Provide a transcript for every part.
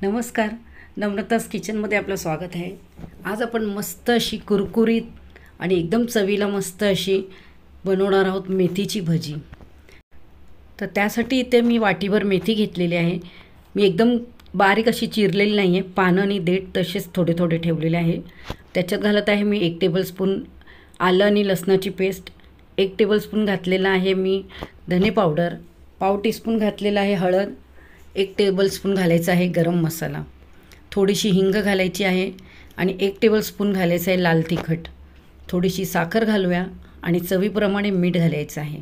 नमस्कार, नम्रतास किचनमध्ये आपलं स्वागत आहे। आज आपण मस्त अशी कुरकुरीत आणि एकदम चवीला मस्त अशी बनवणार आहोत मेथीची भजी। तर त्यासाठी इथे मी वाटीभर मेथी घेतलेली आहे। मी एकदम बारीक अशी चिरलेली नाही आहे, पानं आणि देठ तसेच थोडे थोडे ठेवलेले आहे। त्याच्यात घालत आहे मी 1 टेबलस्पून आलं आणि लसणाची पेस्ट, 1 टेबलस्पून घातलेला आहे मी धने पावडर, पाव टीस्पून घातलेला आहे हळद, 1 टेबलस्पून घालायचा आहे गरम मसाला, थोडीशी हिंग घालायची आहे आणि 1 टेबलस्पून घालायचं आहे लाल तिखट, थोडीशी साखर घालूया आणि चवीप्रमाणे मीठ घालायचं आहे।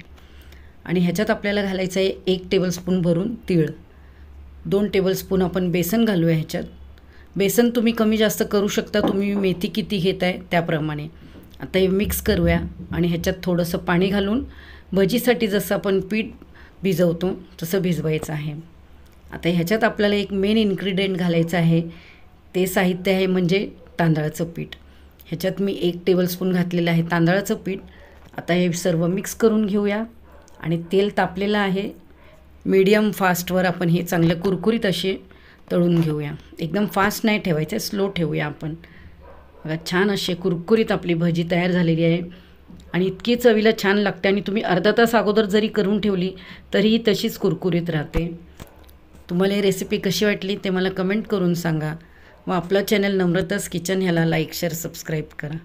आणि ह्याच्यात आपल्याला घालायचं आहे 1 टेबलस्पून भरून तीळ, 2 टेबलस्पून आपण बेसन घालूया। ह्याच्यात बेसन तुम्ही कमी जास्त करू शकता, तुम्ही मेथी किती घेताय त्याप्रमाणे। आता हे मिक्स करूया आणि ह्याच्यात थोडंसं पाणी घालून भजीसाठी जसं आपण पीठ भिजवतो तसं भिजवायचं आहे। आता ह्याच्यात आपल्याला एक मेन इन्ग्रेडियंट घालायचं आहे, ते साहित्य आहे म्हणजे तांदळाचं पीठ। ह्याच्यात मी 1 टेबलस्पून घातलेलं आहे तांदळाचं पीठ। आता हे सर्व मिक्स करून घेऊया आणि तेल तापलेलं आहे, मीडियम फास्टवर आपण हे चांगलं कुरकुरीत असे तळून घेऊया। एकदम फास्ट नाही ठेवायचं, स्लो ठेवूया आपण। बघा छान अशी कुरकुरीत आपली भजी तयार झालेली आहे आणि इतकी चवीला छान लागते आणि तुम्ही अर्धा तास अगोदर जरी करून ठेवली तरीही तशीच कुरकुरीत राहते। तुम्हाला ही रेसिपी कशी वाटली ते मला कमेंट करून सांगा व आपला चॅनल नम्रतास किचन ह्याला लाईक शेअर सबस्क्राईब करा।